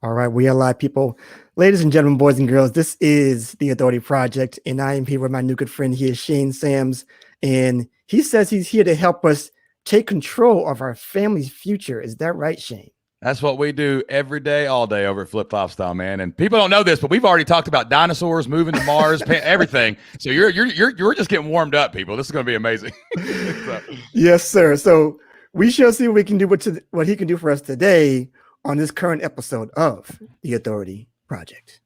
All right, we are live, people. Ladies and gentlemen, boys and girls, this is the Authority Project, and I am here with my new good friend here, Shane Sams, and he says he's here to help us take control of our family's future. Is that right, Shane? That's what we do every day, all day over at Flip Flop Style, man. And people don't know this, but we've already talked about dinosaurs, moving to Mars, everything. So you're just getting warmed up, people. This is going to be amazing. So. Yes, sir. So we shall see what we can do, what he can do for us today on this current episode of the Authority Project.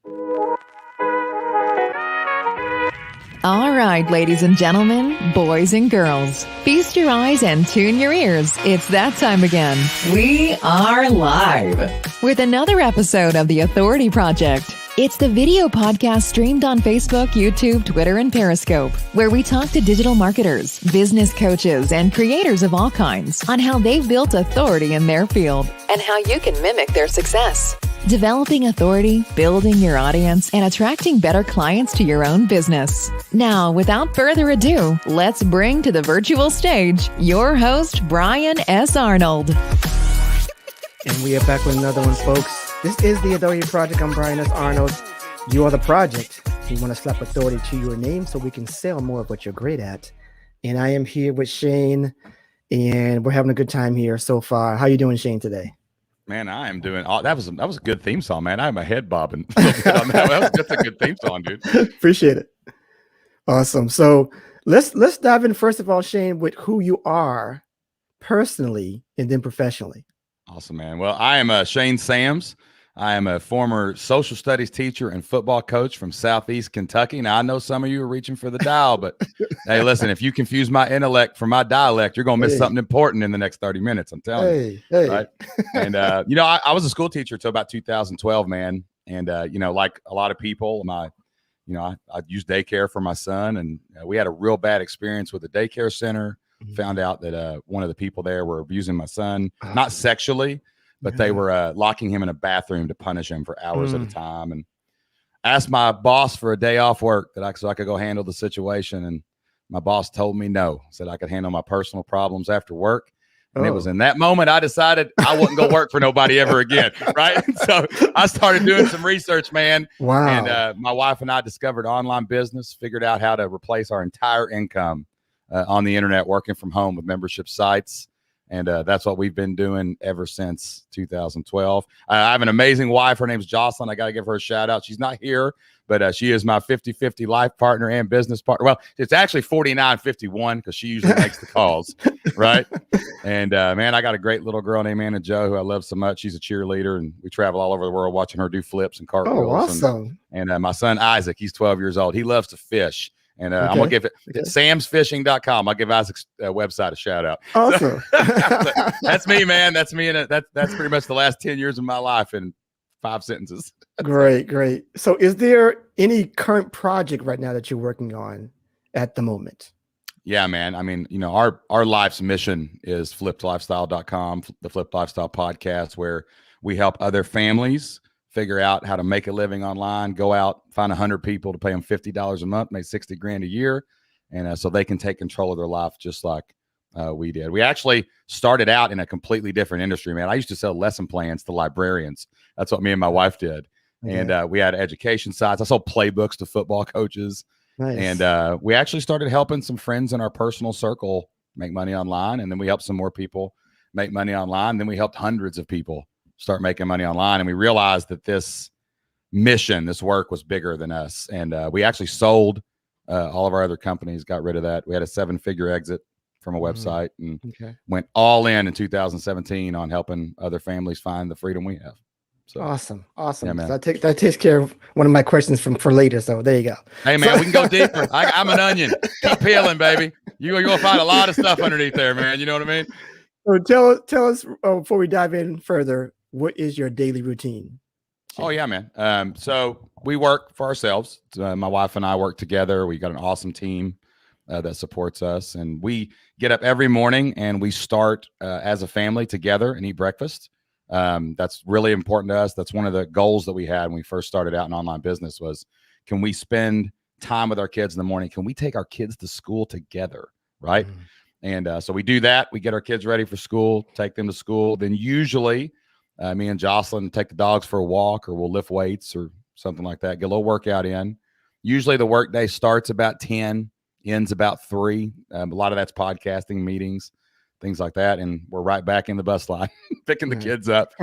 All right, ladies and gentlemen, boys and girls, feast your eyes and tune your ears. It's that time again. We are live with another episode of the Authority Project. It's the video podcast streamed on Facebook, YouTube, Twitter, and Periscope, where we talk to digital marketers, business coaches, and creators of all kinds on how they've built authority in their field and how you can mimic their success. Developing authority, building your audience, and attracting better clients to your own business. Now, without further ado, let's bring to the virtual stage your host, Brian S. Arnold. And we are back with another one, folks. This is the Authority Project. I'm Brian S. Arnold. You are the project. We want to slap authority to your name so we can sell more of what you're great at. And I am here with Shane, and we're having a good time here so far. How you doing, Shane, today? Man, I am doing. That was a good theme song, man. I have my head bobbing. That's a good theme song, dude. Appreciate it. Awesome. So let's dive in first of all, Shane, with who you are personally and then professionally. Awesome, man. Well, I am Shane Sams. I am a former social studies teacher and football coach from Southeast Kentucky. Now, I know some of you are reaching for the dial, but hey, listen, if you confuse my intellect for my dialect, you're going to miss something important in the next 30 minutes. I'm telling you. Right? And, I was a school teacher until about 2012, man. And, like a lot of people, I used daycare for my son, and we had a real bad experience with the daycare center. Found out that one of the people there were abusing my son, not sexually, but they were locking him in a bathroom to punish him for hours at a time. And asked my boss for a day off work so I could go handle the situation. And my boss told me no, said I could handle my personal problems after work. And it was in that moment I decided I wouldn't go work for nobody ever again. Right. So I started doing some research, man. Wow. And my wife and I discovered online business, figured out how to replace our entire income on the internet, working from home with membership sites. And that's what we've been doing ever since 2012. I have an amazing wife. Her name's Jocelyn. I got to give her a shout out. She's not here, but she is my 50-50 life partner and business partner. Well, it's actually 49-51 because she usually makes the calls, right? And, man, I got a great little girl named Anna Jo who I love so much. She's a cheerleader, and we travel all over the world watching her do flips and cartwheels. Oh, awesome. And my son, Isaac, he's 12 years old. He loves to fish. And I'm going to give it samsfishing.com. I'll give Isaac's website a shout out. Awesome. So, that's me, man. That's me. And that's pretty much the last 10 years of my life in 5 sentences. Great. So is there any current project right now that you're working on at the moment? Yeah, man. I mean, our life's mission is flippedlifestyle.com, the Flipped Lifestyle podcast, where we help other families figure out how to make a living online, go out, find 100 people to pay them $50 a month, make $60,000 a year. And so they can take control of their life just like we did. We actually started out in a completely different industry, man. I used to sell lesson plans to librarians. That's what me and my wife did. Okay. And we had education sites. I sold playbooks to football coaches. Nice. And we actually started helping some friends in our personal circle make money online. And then we helped some more people make money online. Then we helped hundreds of people start making money online. And we realized that this mission, this work was bigger than us. And we actually sold all of our other companies, got rid of that. We had a 7-figure exit from a website and went all in 2017 on helping other families find the freedom we have. So awesome. Yeah, man. So that takes care of one of my questions for later. So there you go. Hey, man, we can go deeper. I'm an onion. Keep peeling, baby. You're going to find a lot of stuff underneath there, man. You know what I mean? So tell us before we dive in further, what is your daily routine? Oh, yeah, man. So we work for ourselves. My wife and I work together. We got an awesome team that supports us. And we get up every morning and we start as a family together and eat breakfast. That's really important to us. That's one of the goals that we had when we first started out in online business was, can we spend time with our kids in the morning? Can we take our kids to school together? Right. And so we do that. We get our kids ready for school, take them to school. Then usually Me and Jocelyn take the dogs for a walk, or we'll lift weights or something like that. Get a little workout in. Usually the work day starts about 10, ends about 3. A lot of that's podcasting, meetings, things like that. And we're right back in the bus line, picking the kids up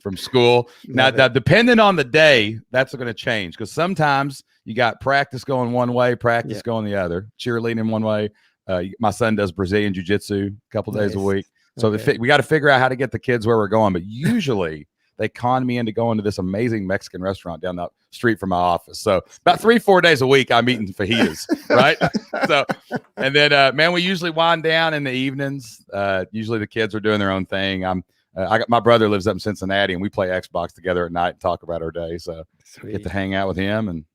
from school. Now, depending on the day, that's going to change, because sometimes you got practice going one way, practice going the other, cheerleading one way. My son does Brazilian jiu-jitsu a couple days a week. So we got to figure out how to get the kids where we're going. But usually they con me into going to this amazing Mexican restaurant down the street from my office. So about 3-4 days a week, I'm eating fajitas, right? So, and then, man, we usually wind down in the evenings. Usually the kids are doing their own thing. My brother lives up in Cincinnati, and we play Xbox together at night and talk about our day. So get to hang out with him and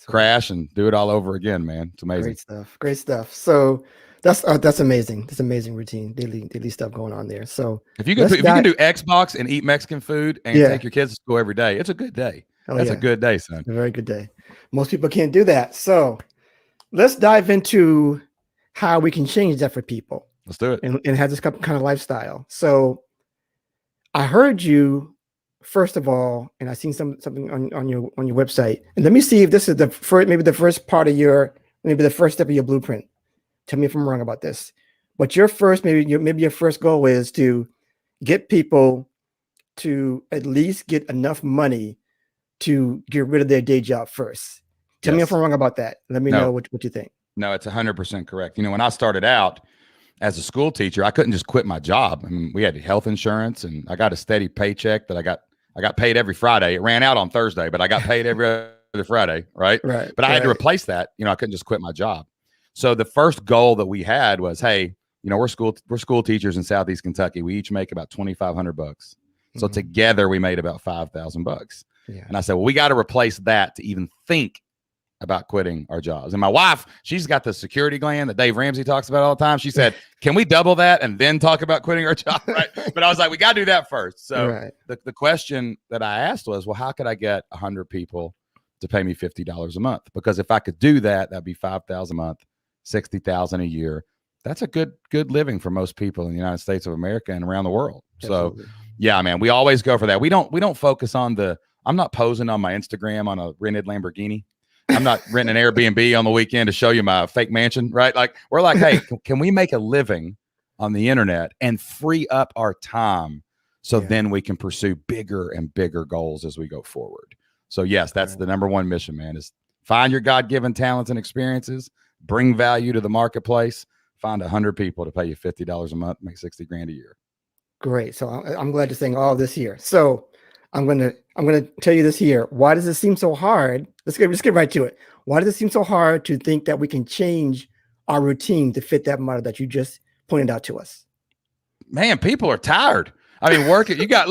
crash and do it all over again, man. It's amazing. Great stuff. So that's amazing. That's amazing routine, daily stuff going on there. So if you can do Xbox and eat Mexican food and take your kids to school every day, it's a good day. That's a good day, son. A very good day. Most people can't do that. So let's dive into how we can change that for people. Let's do it. And have this kind of lifestyle. So I heard you, first of all, and I seen something on your website. And let me see if this is the first part of the first step of your blueprint. Tell me if I'm wrong about this. But your first goal is to get people to at least get enough money to get rid of their day job first. Tell me if I'm wrong about that. Let me know what you think. No, it's 100% correct. When I started out as a school teacher, I couldn't just quit my job. I mean, we had health insurance, and I got a steady paycheck that I got paid every Friday. It ran out on Thursday, but I got paid every other Friday, right? Right. But I had to replace that. I couldn't just quit my job. So the first goal that we had was, hey, we're school teachers in Southeast Kentucky. We each make about $2,500. So together we made about $5,000. Yeah. And I said, well, we got to replace that to even think about quitting our jobs. And my wife, she's got the security gland that Dave Ramsey talks about all the time. She said, can we double that and then talk about quitting our job? Right. But I was like, we got to do that first. So the question that I asked was, well, how could I get 100 people to pay me $50 a month? Because if I could do that, that'd be $5,000 a month, $60,000 a year. That's a good living for most people in the United States of America and around the world. Absolutely. So yeah, man, we always go for that. We don't focus on I'm not posing on my Instagram on a rented Lamborghini. I'm not renting an Airbnb on the weekend to show you my fake mansion, right? Like, we're like, hey, can we make a living on the internet and free up our time so then we can pursue bigger and bigger goals as we go forward? So yes, that's the number one mission, man, is find your God-given talents and experiences, bring value to the marketplace, find 100 people to pay you $50 a month, make $60,000 a year. Great. So I'm glad you're saying all of this here. So I'm going to tell you this here. Why does it seem so hard? Let's get right to it. Why does it seem so hard to think that we can change our routine to fit that model that you just pointed out to us? Man, people are tired. I mean, working, you got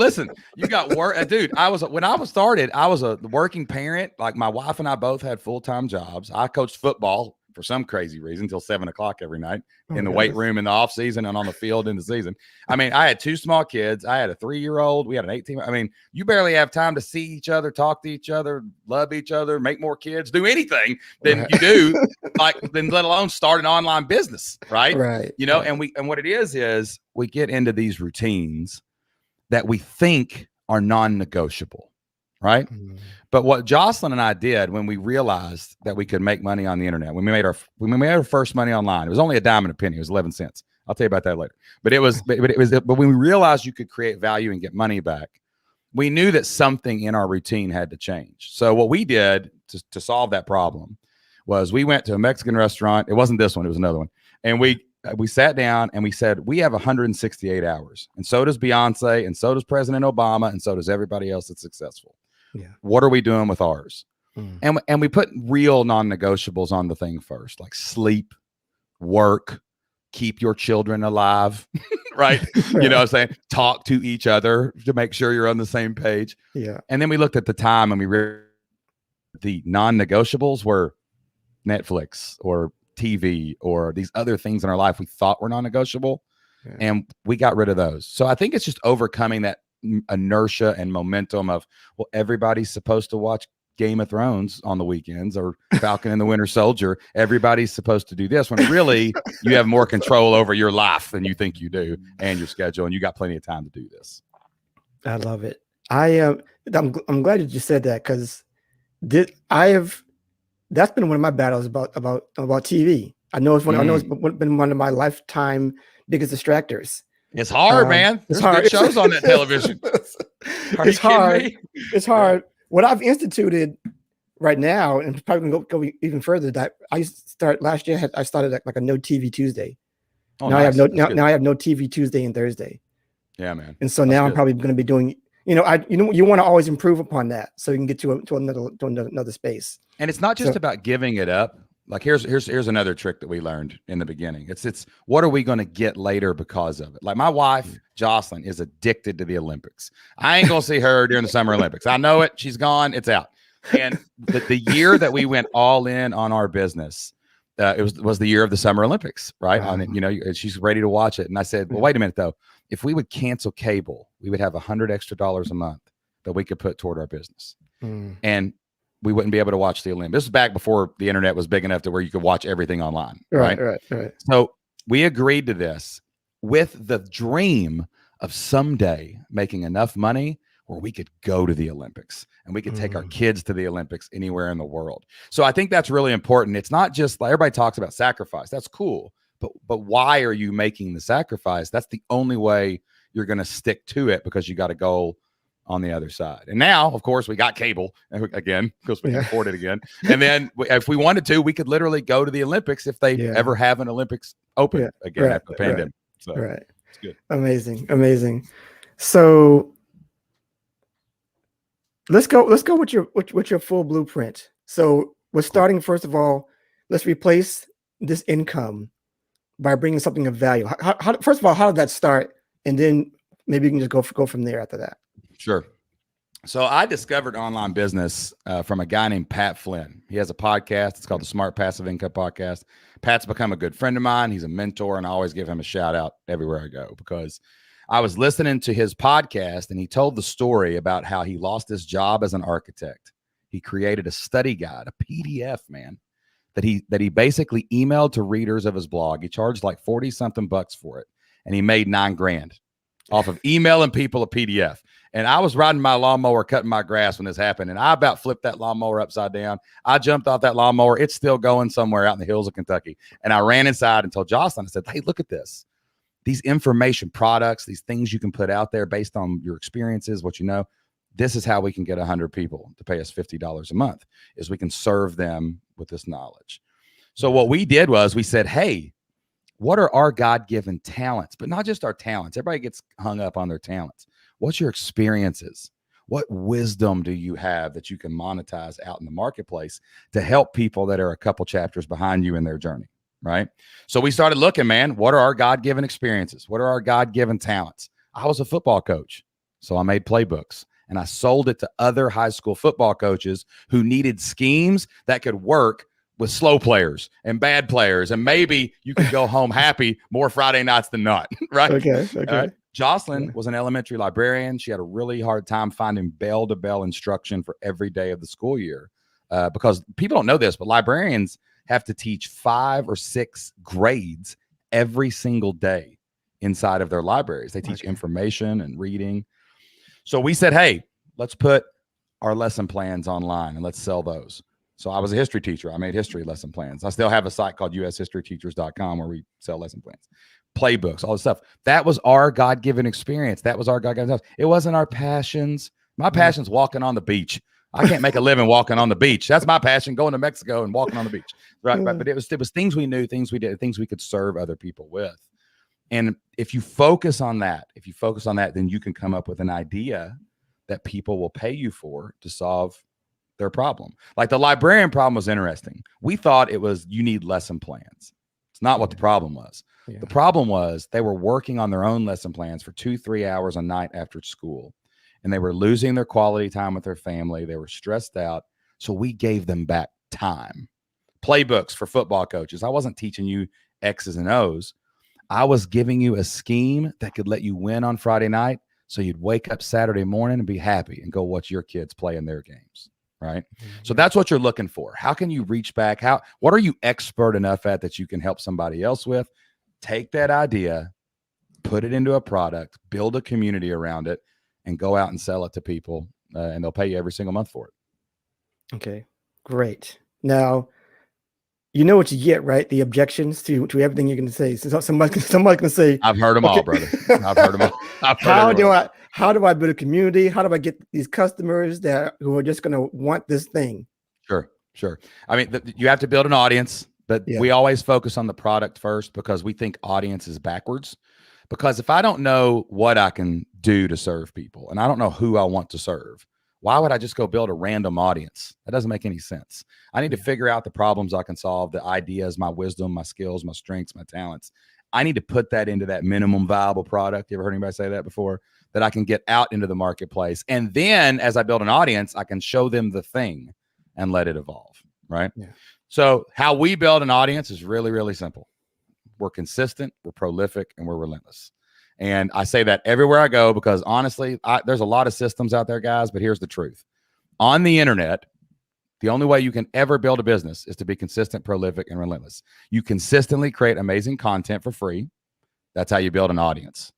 work. Dude, when I was started, I was a working parent. Like, my wife and I both had full-time jobs. I coached football for some crazy reason until 7:00 every night in the weight room in the off season and on the field in the season. I mean, I had 2 small kids. I had a 3-year-old. We had an 18. I mean, you barely have time to see each other, talk to each other, love each other, make more kids, do anything than you do, then let alone start an online business. Right. Right. And what it is we get into these routines that we think are non-negotiable. Right. Mm-hmm. But what Jocelyn and I did when we realized that we could make money on the internet, when we made our first money online, it was only a dime and a penny. It was 11 cents. I'll tell you about that later. But when we realized you could create value and get money back, we knew that something in our routine had to change. So what we did to solve that problem was we went to a Mexican restaurant. It wasn't this one. It was another one. And we sat down and we said, we have 168 hours. And so does Beyonce, and so does President Obama, and so does everybody else that's successful. Yeah. What are we doing with ours? And we put real non-negotiables on the thing first, like sleep, work, keep your children alive, right? You know what I'm saying? Talk to each other to make sure you're on the same page. Yeah. And then we looked at the time and the non-negotiables were Netflix or TV or these other things in our life we thought were non-negotiable. Yeah. And we got rid of those. So I think it's just overcoming that inertia and momentum of, well, everybody's supposed to watch Game of Thrones on the weekends or Falcon and the Winter Soldier. Everybody's supposed to do this, when really you have more control over your life than you think you do and your schedule, and you got plenty of time to do this. I love it. I'm glad that you said that, because that's been one of my battles about TV. I know it's been one of my lifetime biggest distractors. It's hard, man. It's There's hard. good shows on that television. Are you It's hard. kidding me? It's hard. What I've instituted right now, and probably gonna go even further, that I used to start last year. I started like a no TV Tuesday. Oh, now nice. I have That's good. now I have no TV Tuesday and Thursday. Yeah, man. And so That's now good. I'm probably going to be doing, you want to always improve upon that so you can get to another space. And it's not just about giving it up. Like here's another trick that we learned in the beginning. It's what are we going to get later because of it? Like my wife, Jocelyn, is addicted to the Olympics. I ain't going to see her during the Summer Olympics. I know it. She's gone. It's out. And the year that we went all in on our business, it was the year of the Summer Olympics, right? Wow. She's ready to watch it. And I said, well, wait a minute though. If we would cancel cable, we would have $100 extra a month that we could put toward our business. And we wouldn't be able to watch the Olympics. This was back before the internet was big enough to where you could watch everything online. Right. So we agreed to this with the dream of someday making enough money where we could go to the Olympics and we could take our kids to the Olympics anywhere in the world. So I think that's really important. It's not just like everybody talks about sacrifice. That's cool. But why are you making the sacrifice? That's the only way you're going to stick to it, because you got a goal on the other side. And now, of course, we got cable again because we can afford it again. And then if we wanted to, we could literally go to the Olympics if they ever have an Olympics open again after the pandemic. So it's good. Amazing. So let's go with your full blueprint. So we're starting, first of all, let's replace this income by bringing something of value. First of all, how did that start? And then maybe you can just go from there after that. Sure. So I discovered online business from a guy named Pat Flynn. He has a podcast. It's called the Smart Passive Income Podcast. Pat's become a good friend of mine. He's a mentor, and I always give him a shout out everywhere I go, because I was listening to his podcast and he told the story about how he lost his job as an architect. He created a study guide, a PDF, man, that he basically emailed to readers of his blog. He charged like 40 something bucks for it, and he made $9,000 off of emailing people a PDF. And I was riding my lawnmower, cutting my grass when this happened, and I about flipped that lawnmower upside down. I jumped off that lawnmower. It's still going somewhere out in the hills of Kentucky. And I ran inside and told Jocelyn, I said, hey, look at this. These information products, these things you can put out there based on your experiences, what you know, this is how we can get 100 people to pay us $50 a month, is we can serve them with this knowledge. So what we did was we said, hey, what are our God-given talents? But not just our talents. Everybody gets hung up on their talents. What's your experiences? What wisdom do you have that you can monetize out in the marketplace to help people that are a couple chapters behind you in their journey? Right. So we started looking, man, what are our God-given experiences? What are our God-given talents? I was a football coach, so I made playbooks and I sold it to other high school football coaches who needed schemes that could work with slow players and bad players. And maybe you could go home happy more Friday nights than not. Right. Okay. Jocelyn was an elementary librarian. She had a really hard time finding bell-to-bell instruction for every day of the school year because people don't know this, but librarians have to teach 5 or 6 grades every single day inside of their libraries. They teach information and reading. So we said, hey, let's put our lesson plans online and let's sell those. So I was a history teacher. I made history lesson plans. I still have a site called ushistoryteachers.com where we sell lesson plans, playbooks, all this stuff. That was our God-given experience. That was our God-given stuff. It wasn't our passions. My passion's walking on the beach. I can't make a living walking on the beach. That's my passion, going to Mexico and walking on the beach. Right. But it was things we knew, things we did, things we could serve other people with. And if you focus on that, then you can come up with an idea that people will pay you for to solve their problem. Like the librarian problem was interesting. We thought it was, you need lesson plans. It's not what the problem was. Yeah. The problem was they were working on their own lesson plans for 2-3 hours a night after school. And they were losing their quality time with their family. They were stressed out. So we gave them back time. Playbooks for football coaches. I wasn't teaching you X's and O's. I was giving you a scheme that could let you win on Friday night. So you'd wake up Saturday morning and be happy and go watch your kids play in their games. Right. So that's what you're looking for. How can you reach back? What are you expert enough at that you can help somebody else with? Take that idea, put it into a product, build a community around it, and go out and sell it to people, and they'll pay you every single month for it. Okay, great. Now, you know what you get, right? The objections to everything you're going to say. So somebody can say, I've heard them all, brother. I've heard them all. How do I build a community? How do I get these customers who are just going to want this thing? Sure. I mean, you have to build an audience, but we always focus on the product first because we think audience is backwards. Because if I don't know what I can do to serve people and I don't know who I want to serve, why would I just go build a random audience? That doesn't make any sense. I need to figure out the problems I can solve, the ideas, my wisdom, my skills, my strengths, my talents. I need to put that into that minimum viable product. You ever heard anybody say that before? That I can get out into the marketplace. And then as I build an audience, I can show them the thing and let it evolve, right? Yeah. So how we build an audience is really, really simple. We're consistent, we're prolific, and we're relentless. And I say that everywhere I go because honestly, there's a lot of systems out there, guys, but here's the truth. On the internet, the only way you can ever build a business is to be consistent, prolific, and relentless. You consistently create amazing content for free. That's how you build an audience.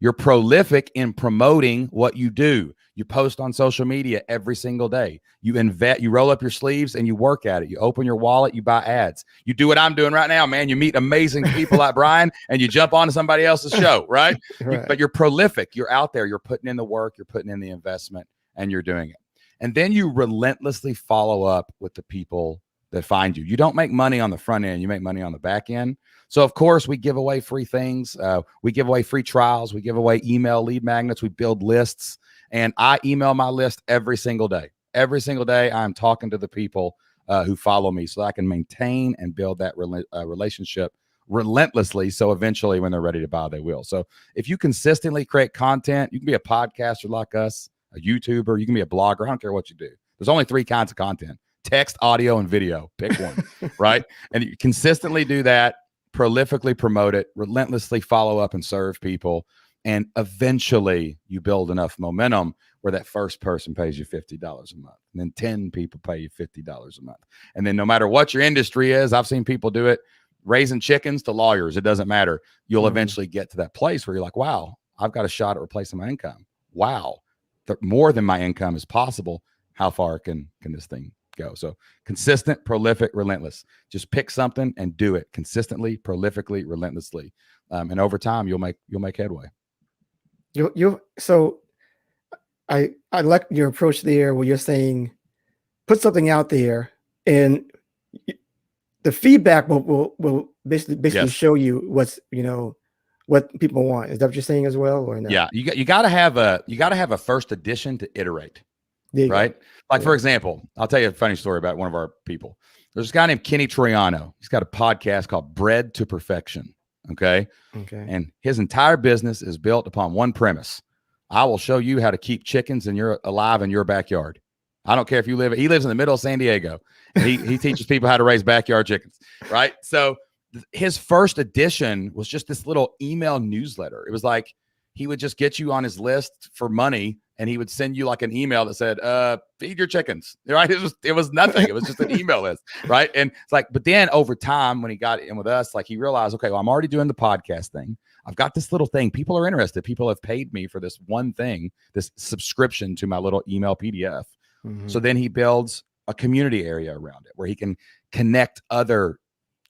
You're prolific in promoting what you do. You post on social media every single day. You roll up your sleeves and you work at it. You open your wallet, you buy ads. You do what I'm doing right now, man. You meet amazing people like Brian and you jump onto somebody else's show, right? But you're prolific. You're out there. You're putting in the work. You're putting in the investment and you're doing it. And then you relentlessly follow up with the people that find you. You don't make money on the front end. You make money on the back end. So, of course, we give away free things. We give away free trials. We give away email lead magnets. We build lists. And I email my list every single day. Every single day, I'm talking to the people who follow me so that I can maintain and build that relationship relentlessly. So eventually, when they're ready to buy, they will. So if you consistently create content, you can be a podcaster like us, a YouTuber, you can be a blogger. I don't care what you do. There's only 3 kinds of content: text, audio, and video. Pick one, right? And you consistently do that, prolifically promote it, relentlessly follow up and serve people. And eventually you build enough momentum where that first person pays you $50 a month. And then 10 people pay you $50 a month. And then no matter what your industry is, I've seen people do it, raising chickens to lawyers. It doesn't matter. You'll eventually get to that place where you're like, wow, I've got a shot at replacing my income. Wow, more than my income is possible. How far can this thing go? So consistent, prolific, relentless. Just pick something and do it consistently, prolifically, relentlessly. And over time, you'll make headway. So I like your approach there where you're saying put something out there and the feedback will basically show you what people want. Is that what you're saying as well, or no? Yeah, you got to have a first edition to iterate, right? Like for example, I'll tell you a funny story about one of our people. There's this guy named Kenny Troiano. He's got a podcast called Bread to Perfection. Okay. And his entire business is built upon one premise: I will show you how to keep chickens alive in your backyard. I don't care if he lives in the middle of San Diego. And he teaches people how to raise backyard chickens, right? So his first edition was just this little email newsletter. It was like he would just get you on his list for money, and he would send you like an email that said, feed your chickens, right? It was nothing. It was just an email list, right? And it's like, but then over time, when he got in with us, like he realized, okay, well, I'm already doing the podcast thing. I've got this little thing. People are interested. People have paid me for this one thing, this subscription to my little email PDF. So then he builds a community area around it where he can connect other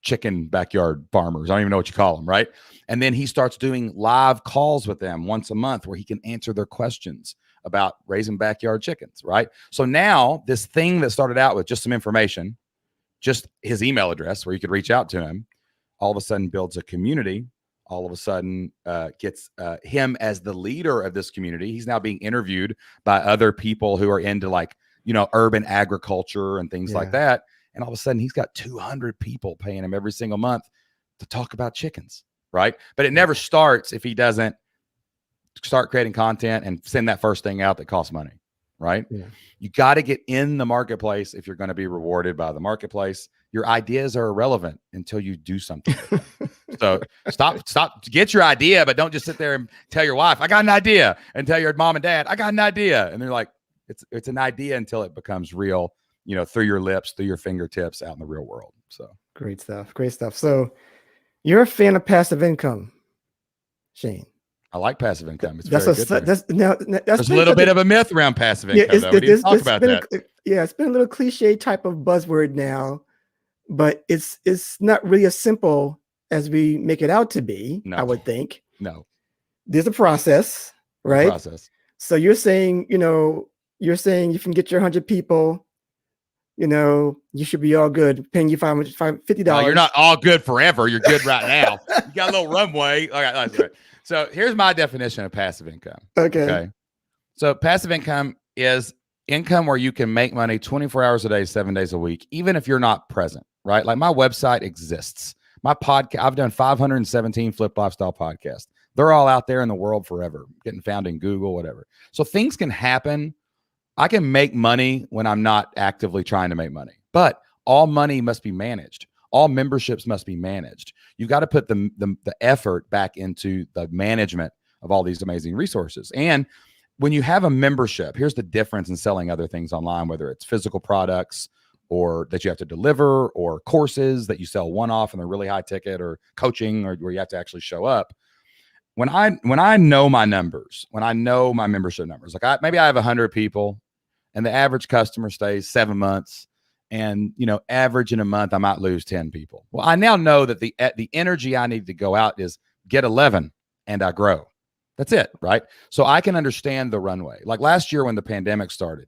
chicken backyard farmers. I don't even know what you call them, right? And then he starts doing live calls with them once a month where he can answer their questions about raising backyard chickens, right? So now this thing that started out with just some information, just his email address where you could reach out to him, all of a sudden builds a community, all of a sudden gets him as the leader of this community. He's now being interviewed by other people who are into urban agriculture and things like that. And all of a sudden he's got 200 people paying him every single month to talk about chickens, right? But it never starts if he doesn't start creating content and send that first thing out that costs money, right? You got to get in the marketplace if you're going to be rewarded by the marketplace. Your ideas are irrelevant until you do something. So stop, get your idea, but don't just sit there and tell your wife, I got an idea, and tell your mom and dad, I got an idea. And they're like, it's an idea until it becomes real, through your lips, through your fingertips, out in the real world. So great stuff. So you're a fan of passive income, Shane? I like passive income. It's That's very good. There's a little bit of a myth around passive income, though. We didn't talk about that. It's been a little cliche type of buzzword now, but it's not really as simple as we make it out to be. No. I would think. No. There's a process, right? So you're saying, you can get your 100 people, you should be all good. Paying you $50. No, you're not all good forever. You're good right now. You got a little runway. Okay, that's right. So here's my definition of passive income. Okay. So passive income is income where you can make money 24 hours a day, 7 days a week, even if you're not present, right? Like my website exists. My podcast, I've done 517 Flip Lifestyle podcasts. They're all out there in the world forever, getting found in Google, whatever. So things can happen. I can make money when I'm not actively trying to make money, but all money must be managed. All memberships must be managed. You got to put the effort back into the management of all these amazing resources. And when you have a membership, here's the difference in selling other things online, whether it's physical products or that you have to deliver, or courses that you sell one-off and they're really high ticket, or coaching, or where you have to actually show up. When I know my numbers, when I know my membership numbers, like maybe I have 100 people and the average customer stays 7 months, and average in a month I might lose 10 people. Well, I now know that the energy I need to go out is get 11 and I grow. That's it, right? So I can understand the runway. Like last year when the pandemic started,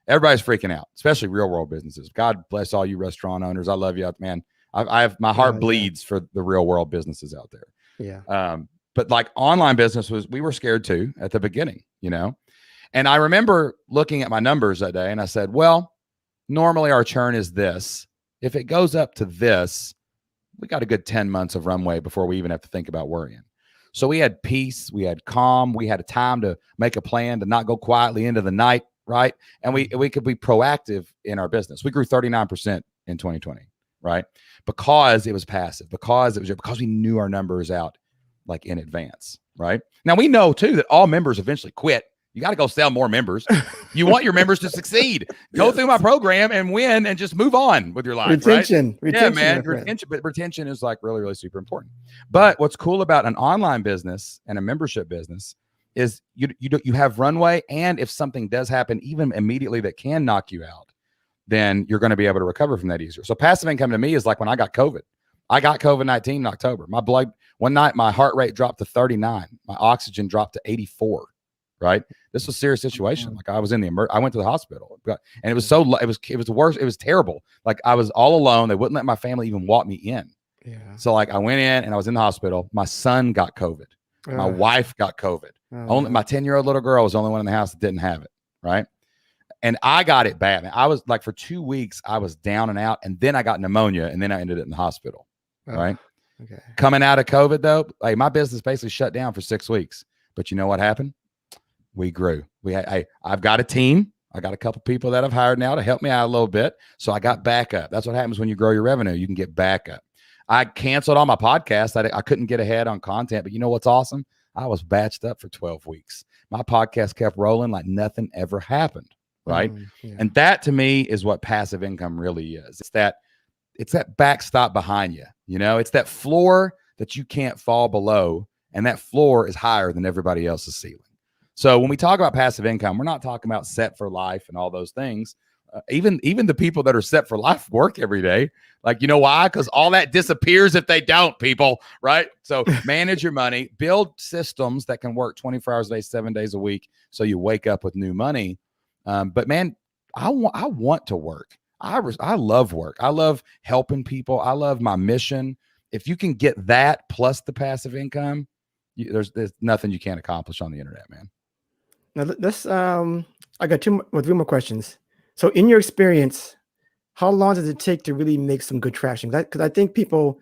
everybody's freaking out, especially real world businesses. God bless all you restaurant owners. I love you, man. I have my heart bleeds for the real world businesses out there. Yeah. But like online business we were scared too at the beginning, And I remember looking at my numbers that day and I said, well, normally our churn is this. If it goes up to this, we got a good 10 months of runway before we even have to think about worrying. So we had peace, we had calm, we had a time to make a plan to not go quietly into the night, right? And we could be proactive in our business. We grew 39% in 2020, right? Because it was passive, because we knew our numbers out like in advance, right? Now we know too that all members eventually quit. You got to go sell more members. You want your members to succeed. Go through my program and win and just move on with your life. Retention. Yeah, man. Retention is like really, really super important. But what's cool about an online business and a membership business is you have runway. And if something does happen, even immediately that can knock you out, then you're going to be able to recover from that easier. So passive income to me is like when I got COVID. I got COVID-19 in October. One night, my heart rate dropped to 39. My oxygen dropped to 84. Right. This was a serious situation. Like I was I went to the hospital, and it was it was worse. It was terrible. Like I was all alone. They wouldn't let my family even walk me in. Yeah. So like I went in and I was in the hospital. My son got COVID. My wife got COVID. Only my 10-year-old little girl was the only one in the house that didn't have it. Right. And I got it bad. Man. I was like, for 2 weeks, I was down and out, and then I got pneumonia, and then I ended up in the hospital. Right. Okay. Coming out of COVID though, like my business basically shut down for 6 weeks. But you know what happened? We grew. I've got a team. I got a couple people that I've hired now to help me out a little bit. So I got backup. That's what happens when you grow your revenue. You can get backup. I canceled all my podcasts. I couldn't get ahead on content, but you know what's awesome? I was batched up for 12 weeks. My podcast kept rolling like nothing ever happened. Right. Yeah. And that to me is what passive income really is. It's that backstop behind you. It's that floor that you can't fall below. And that floor is higher than everybody else's ceiling. So when we talk about passive income, we're not talking about set for life and all those things. Even the people that are set for life work every day. Like, you know why? Because all that disappears if they don't, people, right? So manage your money, build systems that can work 24 hours a day, 7 days a week. So you wake up with new money. But man, I want to work. I love work. I love helping people. I love my mission. If you can get that plus the passive income, there's nothing you can't accomplish on the internet, man. Now let's I got 3 more questions. So in your experience, how long does it take to really make some good traction? Because I think people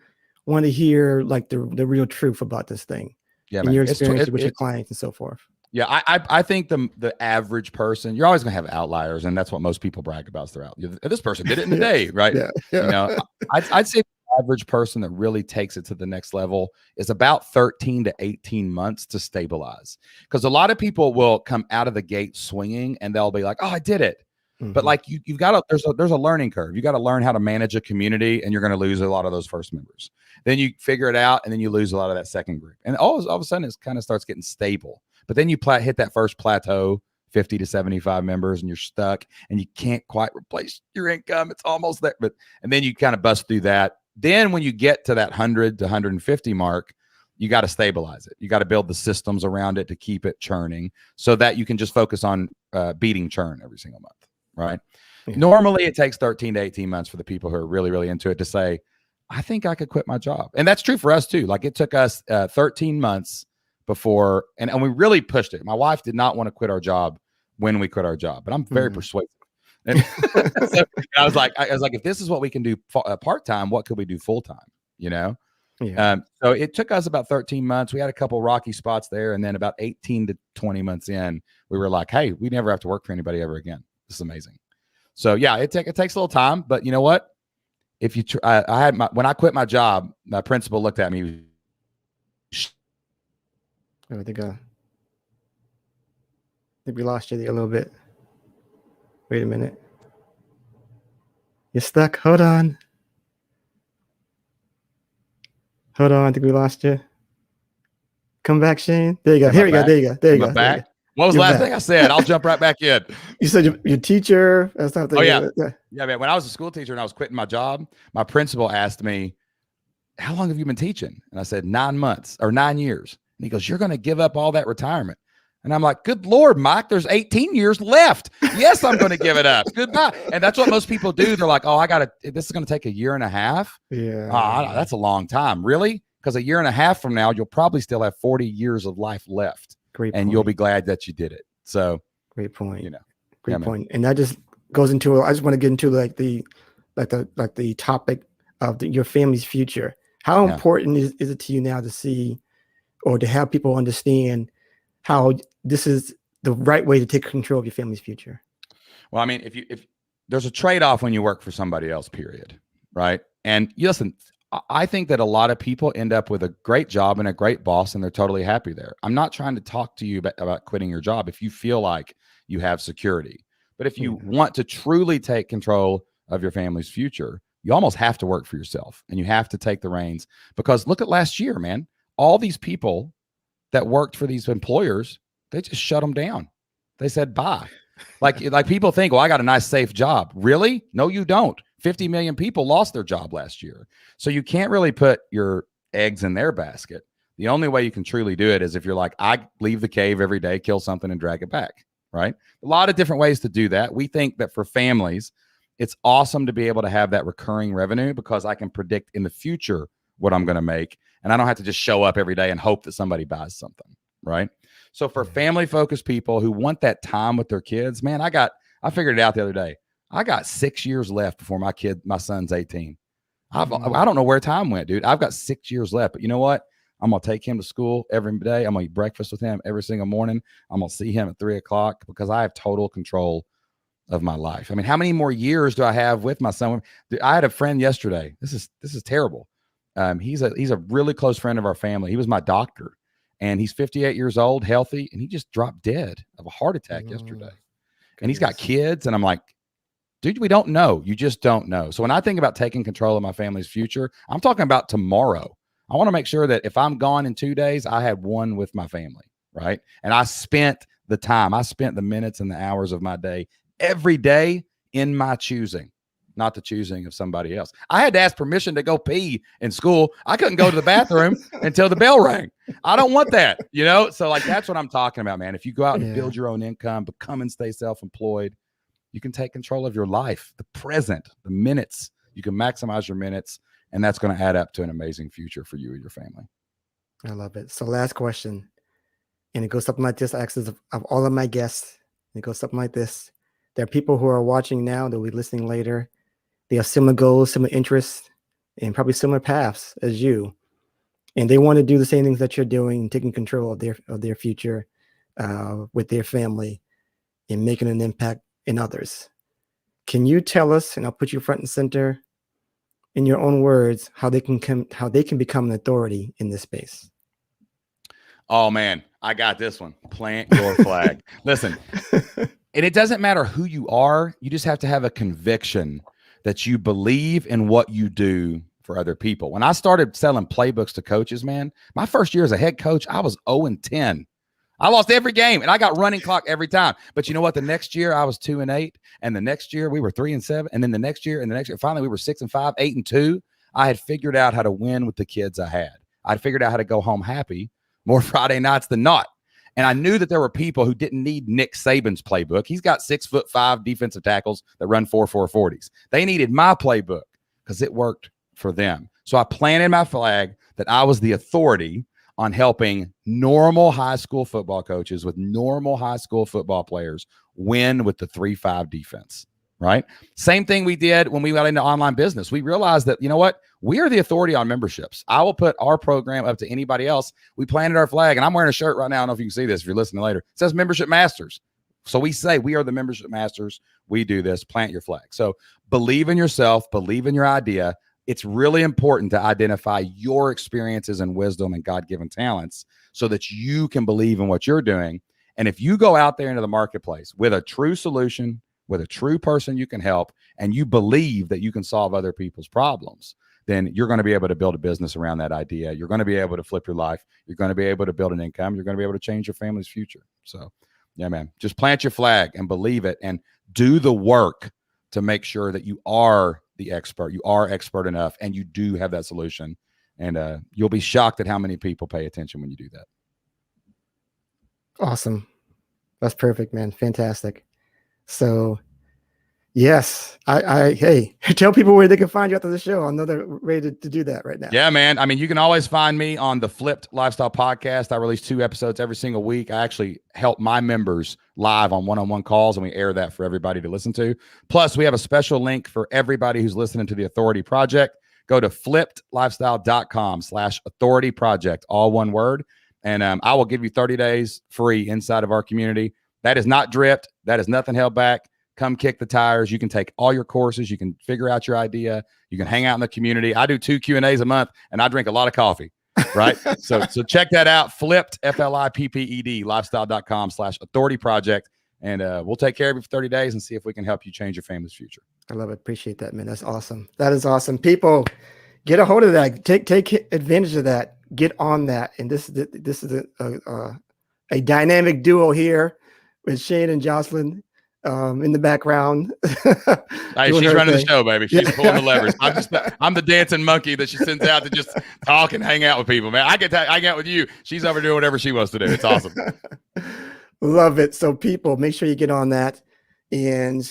want to hear like the real truth about this thing. Yeah, in man. Your experience with your clients and so forth. Yeah, I think the average person, you're always gonna have outliers, and that's what most people brag about throughout. This person did it in a day, right? Yeah. I'd say the average person that really takes it to the next level is about 13 to 18 months to stabilize. Because a lot of people will come out of the gate swinging, and they'll be like, "Oh, I did it," But like you've got to, there's a learning curve. You got to learn how to manage a community, and you're going to lose a lot of those first members. Then you figure it out, and then you lose a lot of that second group. And all of a sudden, it kind of starts getting stable. But then you hit that first plateau, 50 to 75 members, and you're stuck, and you can't quite replace your income. It's almost there, and then you kind of bust through that. Then when you get to that 100 to 150 mark, you got to stabilize it. You got to build the systems around it to keep it churning, so that you can just focus on beating churn every single month. Right. Yeah. Normally it takes 13 to 18 months for the people who are really, really into it to say, I think I could quit my job. And that's true for us too. Like it took us 13 months before, and we really pushed it. My wife did not want to quit our job when we quit our job, but I'm very persuasive. And so I was like, if this is what we can do part-time, what could we do full-time? You know? Yeah. So it took us about 13 months. We had a couple rocky spots there. And then about 18 to 20 months in, we were like, hey, we never have to work for anybody ever again. This is amazing. So yeah, it takes a little time, but you know what? If you, when I quit my job, my principal looked at me. I think we lost you there a little bit. Wait a minute. You're stuck. Hold on. I think we lost you. Come back, Shane. There you go. Here we go. There you go. Back. What was the last thing I said? I'll jump right back in. You said your teacher. That's not the, oh, yeah. Yeah, man. When I was a school teacher and I was quitting my job, my principal asked me, how long have you been teaching? And I said, 9 months or 9 years. And he goes, you're going to give up all that retirement. And I'm like, good Lord, Mike, there's 18 years left. Yes, I'm going to give it up. Goodbye. And that's what most people do. They're like, oh, this is going to take a year and a half. Yeah. That's a long time. Really? Because a year and a half from now, you'll probably still have 40 years of life left. Great and point. You'll be glad that you did it. So great point. You know, great point. And that just goes into, I just want to get into like the topic of your family's future. How important is it to you now to see or to have people understand how this is the right way to take control of your family's future? Well, I mean, if there's a trade-off when you work for somebody else, period. Right. And listen, I think that a lot of people end up with a great job and a great boss, and they're totally happy there. I'm not trying to talk to you about quitting your job if you feel like you have security. But if you want to truly take control of your family's future, you almost have to work for yourself, and you have to take the reins. Because look at last year, man. All these people that worked for these employers, they just shut them down. They said bye. Like people think, well, I got a nice safe job. Really? No, you don't. 50 million people lost their job last year. So you can't really put your eggs in their basket. The only way you can truly do it is if you're like, I leave the cave every day, kill something and drag it back, right? A lot of different ways to do that. We think that for families, it's awesome to be able to have that recurring revenue because I can predict in the future what I'm going to make. And I don't have to just show up every day and hope that somebody buys something, right? So for family-focused people who want that time with their kids, man, I figured it out the other day. I got 6 years left before my son's 18. I don't know where time went, dude. I've got 6 years left, but you know what? I'm going to take him to school every day. I'm going to eat breakfast with him every single morning. I'm going to see him at 3:00 because I have total control of my life. I mean, how many more years do I have with my son? Dude, I had a friend yesterday. This is terrible. He's a really close friend of our family. He was my doctor, and he's 58 years old, healthy, and he just dropped dead of a heart attack yesterday. And he's got kids, and I'm like, dude, we don't know. You just don't know. So when I think about taking control of my family's future, I'm talking about tomorrow. I want to make sure that if I'm gone in 2 days, I had one with my family, right? And I spent the minutes and the hours of my day every day in my choosing, not the choosing of somebody else. I had to ask permission to go pee in school. I couldn't go to the bathroom until the bell rang. I don't want that, you know? So like, that's what I'm talking about, man. If you go out and build your own income, become and stay self-employed, you can take control of your life, the present, the minutes. You can maximize your minutes, and that's going to add up to an amazing future for you and your family. I love it. So last question, and it goes something like this. I ask this of all of my guests. It goes something like this. There are people who are watching now, they'll be listening later. They have similar goals, similar interests, and probably similar paths as you. And they want to do the same things that you're doing, taking control of their future with their family and making an impact in others. Can you tell us, and I'll put you front and center in your own words, how they can become an authority in this space? Oh man, I got this one. Plant your flag. Listen, And it doesn't matter who you are. You just have to have a conviction that you believe in what you do for other people. When I started selling playbooks to coaches, man, my first year as a head coach, I was 0-10. I lost every game and I got running clock every time. But you know what? The next year I was 2-8, and the next year we were 3-7, and then the next year and the next year, finally we were 6-5, 8-2. I had figured out how to win with the kids I had. I'd figured out how to go home happy more Friday nights than not. And I knew that there were people who didn't need Nick Saban's playbook. He's got 6'5" defensive tackles that run 4.40s. They needed my playbook because it worked for them. So I planted my flag that I was the authority on helping normal high school football coaches with normal high school football players win with the 3-5 defense, right? Same thing we did when we got into online business. We realized that, you know what? We are the authority on memberships. I will put our program up to anybody else. We planted our flag, and I'm wearing a shirt right now. I don't know if you can see this if you're listening later. It says Membership Masters. So we say we are the Membership Masters. We do this. Plant your flag. So believe in yourself. Believe in your idea. It's really important to identify your experiences and wisdom and God-given talents so that you can believe in what you're doing. And if you go out there into the marketplace with a true solution, with a true person you can help, and you believe that you can solve other people's problems, then you're going to be able to build a business around that idea. You're going to be able to flip your life. You're going to be able to build an income. You're going to be able to change your family's future. So, yeah, man, just plant your flag and believe it and do the work to make sure that you are the expert. You are expert enough and you do have that solution. And you'll be shocked at how many people pay attention when you do that. Awesome. That's perfect, man. Fantastic. So, yes, hey, tell people where they can find you after the show. I know they're ready to do that right now. Yeah, man. I mean, you can always find me on the Flipped Lifestyle Podcast. I release 2 episodes every single week. I actually help my members live on one-on-one calls, and we air that for everybody to listen to. Plus, we have a special link for everybody who's listening to the Authority Project. Go to flippedlifestyle.com/authority project, all one word. And I will give you 30 days free inside of our community. That is not dripped. That is nothing held back. Come kick the tires. You can take all your courses. You can figure out your idea. You can hang out in the community. I do 2 Q&As a month, and I drink a lot of coffee, right? so check that out. Flipped, FLIPPED, lifestyle.com/authority project. And we'll take care of you for 30 days and see if we can help you change your family's future. I love it. Appreciate that, man. That's awesome. That is awesome. People, get a hold of that. Take advantage of that. Get on that. And this is a dynamic duo here with Shane and Jocelyn in the background. Hey, she's running the show, baby. She's pulling the levers. I'm the dancing monkey that she sends out to just talk and hang out with people, man. I get to hang out with you. She's over doing whatever she wants to do. It's awesome. Love it. So people, make sure you get on that. And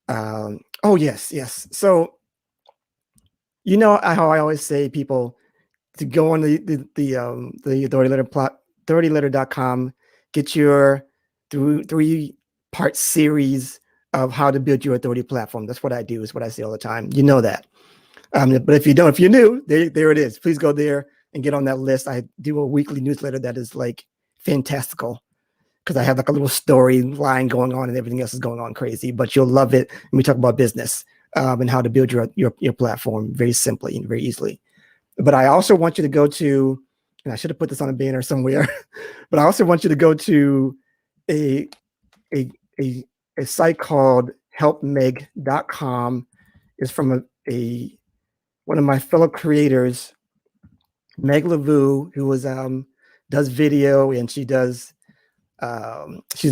oh yes. So you know how I always say people to go on the Authority Letter plot, authorityletter.com, get your 3-part series of how to build your authority platform. That's what I do, is what I say all the time. You know that. But if you're new, there it is. Please go there and get on that list. I do a weekly newsletter that is like fantastical, because I have like a little storyline going on and everything else is going on crazy, but you'll love it. And we talk about business and how to build your platform very simply and very easily. But I also want you to go to, and I should have put this on a banner somewhere, but I also want you to go to a site called helpmeg.com. It's from one of my fellow creators, Meg LaVue, who was does video, and she does she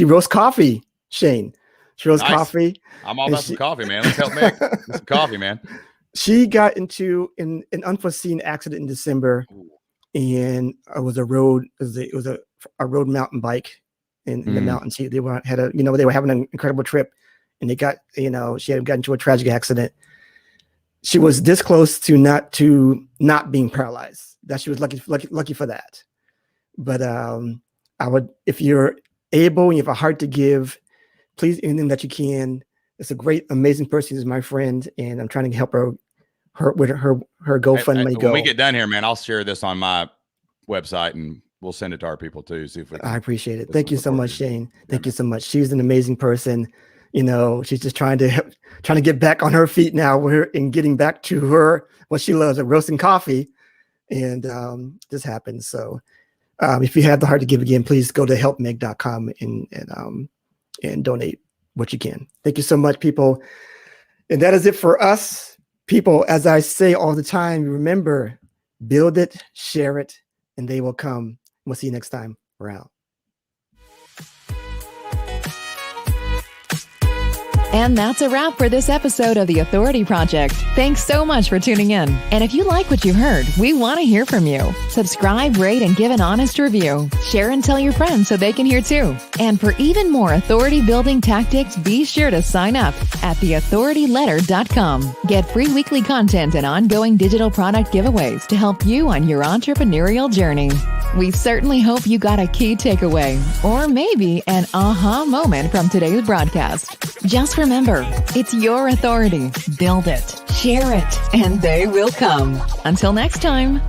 roasts coffee, Shane. She roasts coffee. I'm all about some coffee, man. Let's help Meg. Some coffee, man. She got into an unforeseen accident in December, and it was a road mountain bike in the mountains. They were having an incredible trip, and she had gotten into a tragic accident. She was this close to not being paralyzed. That she was lucky for that. But I would, if you're able and you have a heart to give, please, anything that you can. It's a great, amazing person. She's my friend, and I'm trying to help her with her GoFundMe When we get done here, man, I'll share this on my website and we'll send it to our people too. See if we can. I appreciate it. Thank you so much, Shane. Thank you so much. She's an amazing person. She's just trying to get back on her feet now and getting back to what she loves, roasting coffee. And this happens. So if you have the heart to give again, please go to helpmeg.com and and donate what you can. Thank you so much, people. And that is it for us. People, as I say all the time, remember, build it, share it, and they will come. We'll see you next time. We're out. And that's a wrap for this episode of The Authority Project. Thanks so much for tuning in. And if you like what you heard, we want to hear from you. Subscribe, rate, and give an honest review. Share and tell your friends so they can hear too. And for even more authority-building tactics, be sure to sign up at theauthorityletter.com. Get free weekly content and ongoing digital product giveaways to help you on your entrepreneurial journey. We certainly hope you got a key takeaway, or maybe an aha moment from today's broadcast. Just remember, it's your authority. Build it, share it, and they will come. Until next time.